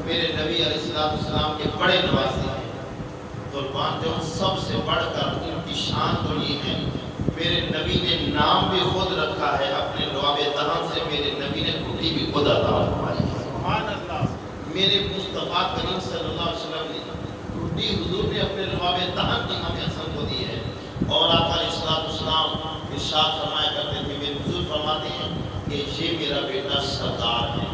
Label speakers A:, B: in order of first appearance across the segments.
A: میرے نبی علیہ السلام کے بڑے نواسے ہیں۔ قربان جو سب سے بڑھ کر ان کی شان تو یہ ہے، میرے نبی نے نام بھی خود رکھا ہے اپنے لعاب دہن سے، میرے نبی نے کھٹی بھی خود عطا فرمائی ہے۔ سبحان اللہ۔ میرے مصطفیٰ کریم صلی اللہ علیہ وسلم نے کھٹی حضور نے اپنے لعاب دہن کی امام حسن کو دی ہے، اور آقا علیہ السلام ارشاد فرمایا کرتے تھے، میرے حضور فرماتے ہیں کہ یہ میرا بیٹا سردار ہے۔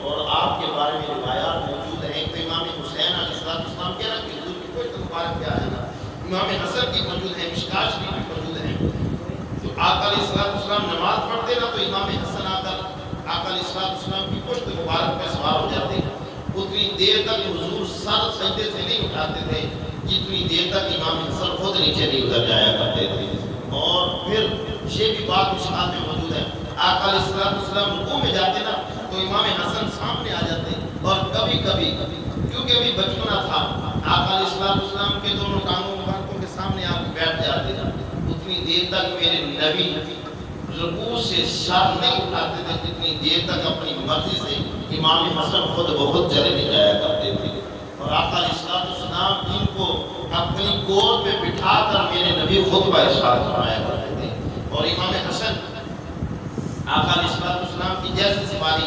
A: اور آپ کے بارے میں روایات موجود ہیں، تو امام حسین علیہ السلام کہہ رہا کہ حضور کی کوئی مبارک کیا ہے نا، امام حسن کی موجود ہے، مشکاش کی بھی موجود ہے۔ تو آقا علیہ السلام نماز پڑھتے نا، تو امام حسن آ کر آقا علیہ السلام کی پشت مبارک پہ سوار ہو جاتے ہیں۔ اتنی دیر تک حضور سر سجدے سے نہیں اٹھاتے تھے جتنی دیر تک امام حسن خود نیچے نہیں اتر جایا کرتے تھے۔ اور پھر یہ بھی بات مشکات میں موجود ہے، آقا علیہ السلام رکوع میں جاتے نا، تو امام حسن سامنے آ جاتے، اور کبھی کبھی کیونکہ ابھی بچپنا تھا، آقا علیہ السلام کے دونوں ٹانگوں مبارکوں کے سامنے آ کے بیٹھ جاتے نا، اتنی دیر تک میرے نبی رکوع سے سر نہیں اٹھاتے تھے جتنی دیر تک اپنی مرضی سے امام حسن خود بہت چلے نہیں جایا کرتے تھے۔ اور آقا علیہ السلام ان کو اپنی گود میں بٹھا کر میرے نبی خطبہ ارشاد فرمایا کرتے تھے۔ اور امام حسن آقا علیہ السلام کی جیسی سواری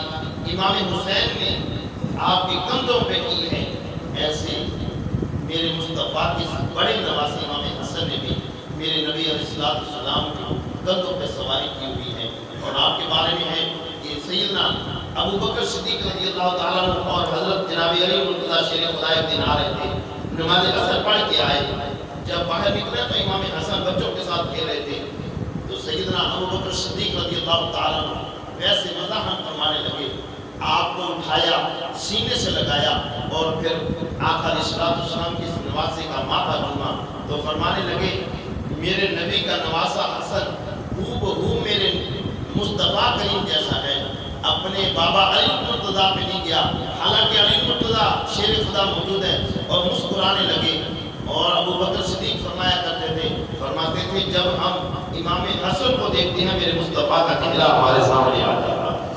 A: امام حسین نے آپ کے کندھوں پہ کی ہے، ایسے میرے مصطفیٰ کے بڑے نواسے امام حسن نے بھی میرے نبی علیہ السلام کے کندھوں پہ سواری کی ہوئی ہے۔ اور آپ کے بارے میں ہے کہ سیدنا ابو بکر صدیق رضی اللہ تعالیٰ عنہ اور حضرت جناب علی مرتضیٰ شیر خدا ایک دن آ رہے تھے، نماز عصر پڑھ کے آئے، جب باہر نکلے تو امام حسن بچوں کے ساتھ کھیل رہے تھے، تو سیدنا ابو بکر صدیق رضی اللہ تعالیٰ عنہ ویسے مزاحمت فرمانے لگے، آپ کو اٹھایا، سینے سے لگایا، اور پھر آقا علیہ السلام کی نواسے کا ماتھا چوما، تو فرمانے لگے میرے نبی کا نواسہ حسن ہو بہو میرے مصطفیٰ کریم جیسا ہے، اپنے بابا علی مرتضیٰ پہ نہیں گیا، حالانکہ علی مرتضیٰ شیر خدا موجود ہے، اور مسکرانے لگے۔ اور ابو بکر صدیق فرمایا کرتے تھے، فرماتے تھے جب ہم امام حسن کو دیکھتے ہیں میرے مصطفیٰ کا چہرہ ہمارے سامنے آ جاتا ہے۔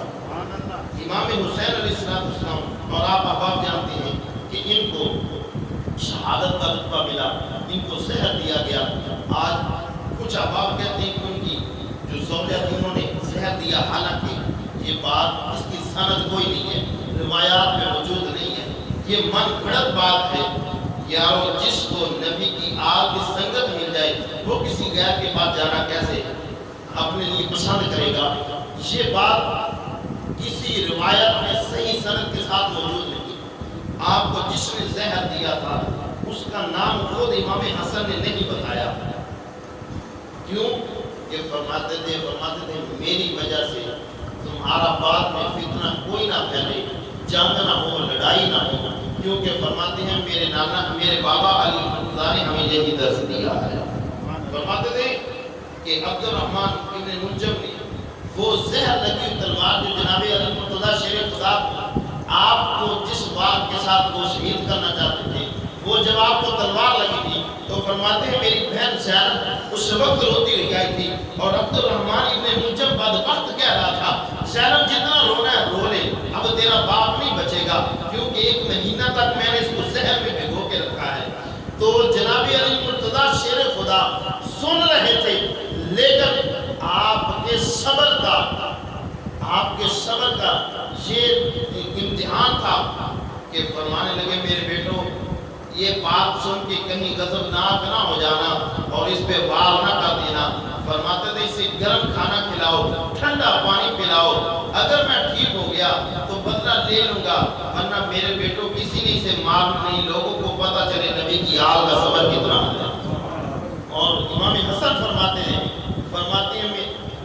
A: امام حسین علیہ السلام، اور آپ احباب جانتے ہیں کہ ان کو شہادت کا رتبہ ملا، ان کو زہر دیا گیا۔ آج کچھ احباب کہتے ہیں کہ ان کی جو زوجہ تھی انہوں نے زہر دیا، حالانکہ یہ بات اس کی سند کوئی نہیں ہے، روایات میں موجود نہیں ہے، یہ من گھڑت بات ہے۔ یارو جس کو نبی کی آگ کی سنگت مل جائے وہ کسی غیر کے پاس جانا کیسے اپنے لیے پسند کرے گا؟ یہ بات کسی روایت میں صحیح سند کے ساتھ موجود نہیں۔ آپ کو جس نے زہر دیا تھا اس کا نام خود امام حسن نے نہیں بتایا، کیوں؟ یہ فرماتے تھے میری وجہ سے تمہارا بعد میں فتنہ کوئی نہ پھیلے، جنگ نہ ہو، لڑائی نہ ہو، کیونکہ فرماتے ہیں میرے بابا علی مرتضیٰ نے ہمیں یہی درس دیا ہے۔ فرماتے تھے کہ عبد الرحمن ابن منجم نے وہ زہر لگی تلوار جو جناب علی مرتضیٰ شیر خدا آپ کو جس بات کے ساتھ وہ شہید کرنا چاہتے تھے، وہ جب آپ کو تلوار لگی تھی تو فرماتے ہیں میری بہن زینب اس وقت روتی ہوئی آئی تھی، اور عبد الرحمن ابن منجم بدبخت کہہ رہا تھا زینب جتنا رونا ہے رو لے، اب تیرا باپ نہیں بچے گا، کیونکہ 1 مہینہ تک میں نے اس کو زہر میں بھگو کے رکھا ہے۔ تو جناب علی مرتضیٰ شیر خدا سن رہے تھے، لیکن آپ کے صبر کا یہ امتحان تھا کہ فرمانے لگے میرے بیٹو یہ بات سن کے کہیں غضبناک نہ ہو جانا اور اس پہ وار نہ کر دینا۔ فرماتے تھے اسے گرم کھانا کھلاؤ، ٹھنڈا پانی پلاؤ، اگر میں ٹھیک ہو گیا تو بدلہ لے لوں گا، ورنہ میرے بیٹو کسی نے اسے معاف نہیں، لوگوں کو پتہ چلے نبی کی آل کا صبر کتنا ہے۔ اور امام حسن فرماتے ہیں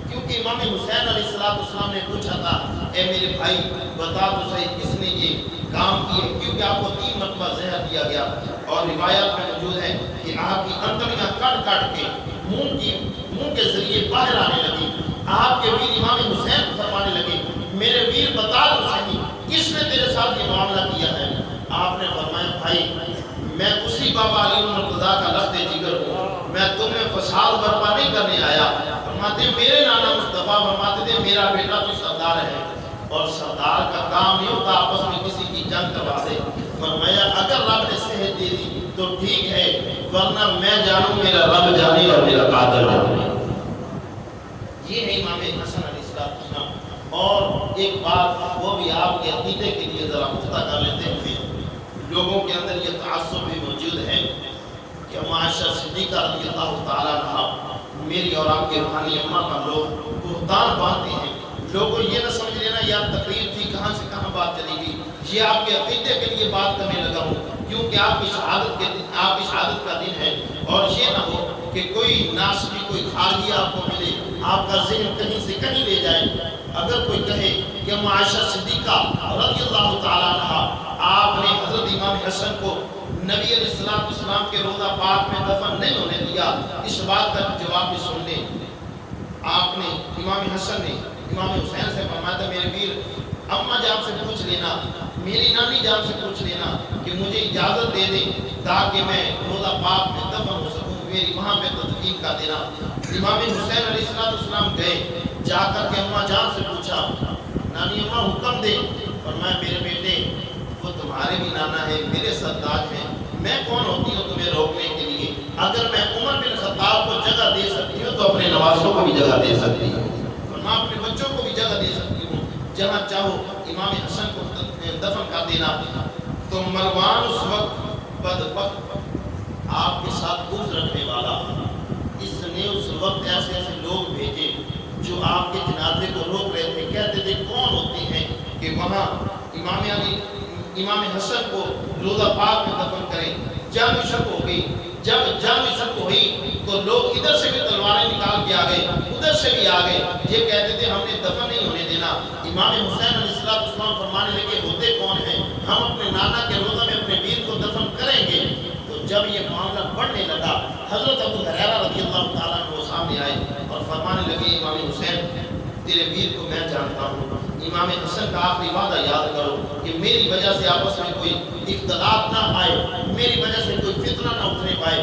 A: کیونکہ امام حسین علیہ السلام نے پوچھا تھا اے میرے بھائی بتا تو صحیح کس نے یہ کام کیے، کیونکہ آپ کو 3 مرتبہ زہر دیا گیا، اور روایات میں موجود ہے کہ آپ کی انتڑیاں کٹ کے منہ کے ذریعے باہر آنے لگی۔ آپ کے ویر امام حسین فرمانے لگے میرے ویر بتا تو صحیح کس نے تیرے ساتھ یہ معاملہ کیا ہے؟ آپ نے فرمایا بھائی میں اسی بابا علی مرتضیٰ کا لخت جگر ہوں، میں تمہیں فساد برپا نہیں کرنے آیا۔ فرماتے میرے نانا مصطفیٰ فرماتے تھے میرا بیٹا تو سردار ہے، اور سردار کا کام نہیں ہوتا آپس میں کسی کی जंग करवा दे। फरमाया अगर रब ने सेहत दे दी तो ठीक है, वरना मैं जानूं मेरा रब जाने और मेरा कादर जाने। ये है इमाम हसन अलैहिस्सलाम। और एक बात वो भी आपके अकीदे के लिए ज़रा मुफ्ता कर लेते हैं। लोगों के अंदर ये तअस्सुब भी मौजूद है कि अम्मा आयशा सिद्दीक़ा रज़ियल्लाहु ताला अन्हा मेरी और आपके रूहानी अम्मा का लोग बुहतान बांधते हैं। लोगों ये न समझ लेना यार तकरीर थी, कहाँ से कहाँ बात चली गई। ये आपके अकीदे के लिए बात करने लगा हूँ, क्योंकि आपकी शहादत का दिन है। और ये ना हो कि कोई नासबी, कोई खारजी आपको मिले, आपका ज़हन कहीं से कहीं ले जाए। अगर कोई कहे कि अम्मा आयशा सिद्दीक़ा रज़ियल्लाहु ताला अन्हा आपने हज़रत इमाम हसन को नबी अलैहिस्सलाम के रोज़ा पाक में दफन नहीं होने दिया, इस बात का जवाब भी सुन ले। आपने इमाम हसन ने इमाम हुसैन से फरमाया था मेरे वीर अम्मा जान से पूछ लेना, मेरी नानी जान से पूछ लेना कि मुझे इजाज़त दे दें ताकि मैं रोज़ा पाक में दफन हो सकूँ, मेरी वहाँ पे तदफीन का देना। इमाम हुसैन अलैहिस्सलाम गए, जाकर के अम्मा जान से पूछा नानी अम्मा हुक्म दे। फरमाया मेरे बेटे वो तुम्हारे भी नाना है, मेरे सरताज हैं, मैं कौन होती हूँ तुम्हें रोकने के लिए। अगर मैं उमर बिन खत्ताब को जगह दे सकती हूँ तो अपने नवासों को भी जगह दे सकती हूँ, फरमाया अपने बच्चों को भी जगह दे सकती हूँ, जहाँ चाहो इमाम हसन को दफन कर देना। तो मरवान उस वक्त बदबख्त आपके साथ बुग़्ज़ रखने वाला, इसने उस वक्त ऐसे ऐसे लोग भेजे जो आपके जनाजे को रोक रहे थे। कहते थे कौन होते हैं कि वहाँ इमाम हसन को रोज़ा पाक में दफन करें। जंग शक हो गई, जब जंग शक हुई तो लोग इधर से भी तलवारें निकाल के आ गए, उधर से भी आ गए। ये कहते थे हमने दफन नहीं होने देना। इमाम हुसैन अलैहिस्सलाम फरमाने लगे होते कौन हैं, हम अपने नाना के रोज़ा में अपने वीर को दफन करेंगे। तो जब ये मामला बढ़ने लगा, हज़रत अबू हुरैरा रज़ियल्लाहु ताला अन्हु सामने आए और फरमाने लगे इमाम हुसैन तेरे वीर को मैं जानता हूँ, इमाम हसन का आखिरी वादा याद करो कि मेरी वजह से आपस में कोई इख्तलाफ ना आए, मेरी वजह से कोई फितना ना उठने पाए।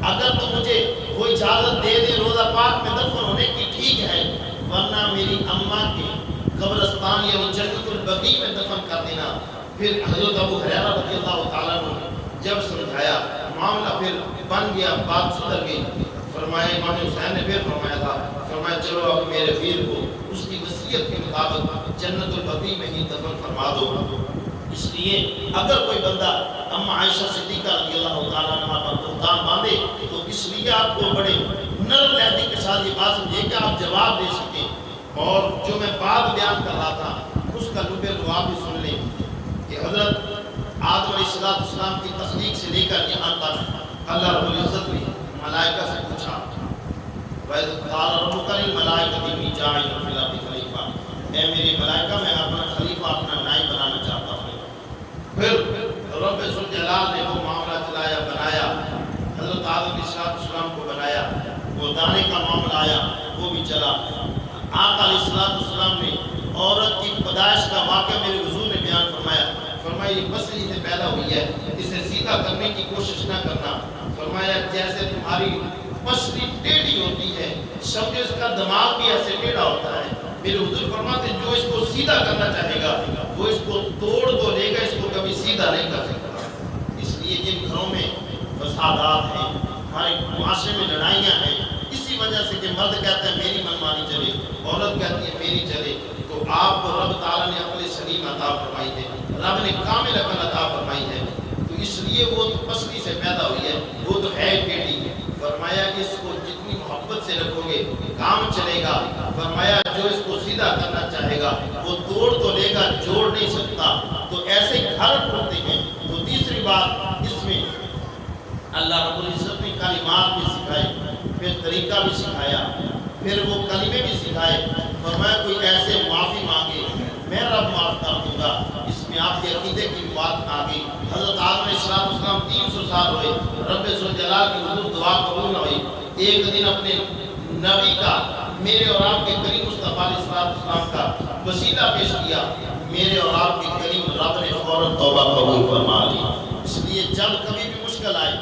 A: अगर तो मुझे वो इजाज़त दे दे रोज़ा पाक में दफन होने की ठीक है, वरना मेरी अम्मा के कब्रिस्तान यानी जन्नतुल बकी में दफन कर देना। फिर हज़रत अबू हुरैरा रज़ियल्लाहु ताला अन्हु जब समझाया, मामला फिर बन गया, बात सुधर गई। फरमाया इमाम हुसैन ने फिर फरमाया था, फरमाया चलो अब मेरे वीर को उसकी वसीयत के मुताबिक जन्नतुल बकी में ही दफन फरमा दो। इसलिए अगर कोई बंदा अम्मा आयशा सिद्दीक़ा रज़ियल्लाहु ताला अन्हा पर बुहतान बांधे तो इसलिए आपको बड़े नरम लहजे के साथ ये बात समझिए कि आप जवाब दे सकें। और जो मैं बात बयान कर रहा था उसका लुबे लुआब भी सुन लें कि हज़रत आदम अलैहिस्सलाम की तख्लीक से लेकर यहाँ तक अल्लाह रब्बुल इज़्ज़त ने मलाइका से पूछा वैद क़ाल रब्बुका लिल मलाइकति इन्नी जाइलुन फिल अर्दि खलीफा, ऐ मेरे मलाइका मैं अपना खलीफा अपना नाइब बनाना चाहता हूँ। फिर रब ज़ुल जलाल ने वो मामला चलाया, बनाया, हज़रत आदम अलैहिस्सलाम को बनाया, वो दाने का मामला आया वो भी चला। आका अलैहिस्सलाम ने औरत की पैदाइश का वाक़या मेरे हुज़ूर ने बयान फरमाया। फरमाया ये पसली से पैदा हुई है, इसे सीधा करने की कोशिश ना करना। फरमाया जैसे तुम्हारी पसली टेढ़ी होती है, समझो इसका दिमाग भी ऐसे टेढ़ा होता है। मेरे हुज़ूर फरमाते जो इसको सीधा करना चाहेगा वो इसको तोड़ तो लेगा, इसको कभी सीधा नहीं कर सकता। इसलिए जिन घरों में फसादात हैं, हमारे माशरे में लड़ाइयाँ हैं, इसी वजह से कि मर्द कहता है मेरी मनमानी चले, औरत कहती है मेरी चले, तो आपको रब ताला ने अक़ल सलीम अता फरमाई है, रब ने कामिल अक़ल अता फरमाई है। तो इसलिए वो तो पसली से पैदा हुई है, वो तो है टेढ़ी। फरमाया इसको जितनी मोहब्बत से रखोगे काम चलेगा। फरमाया जो इसको सीधा करना चाहेगा वो तोड़ तो लेगा, जोड़ नहीं सकता। तो ऐसे घर टूटते हैं। तो तीसरी बात इसमें अल्लाह रब्बुल इज़्ज़त ने कलिमात भी सिखाए, फिर तरीका भी सिखाया, फिर वो कलिमे भी सिखाए। फरमाया कोई ऐसे माफ़ी मांगे मैं रब माफ़ कर दूँगा। इसमें आपके अक़ीदे की बात आ गई। हज़रत आदम अलैहिस्सलाम 300 साल हुए, रब ज़ुल जलाल की हुज़ूर दुआ कबूल न हुई। एक दिन अपने नबी का, मेरे और आपके करीम मुस्तफ़ा अलैहिस्सलाम का वसीला पेश किया, मेरे और आपके करीम रब ने फ़ौरन तौबा कबूल फरमा ली। इसलिए जब कभी भी मुश्किल आए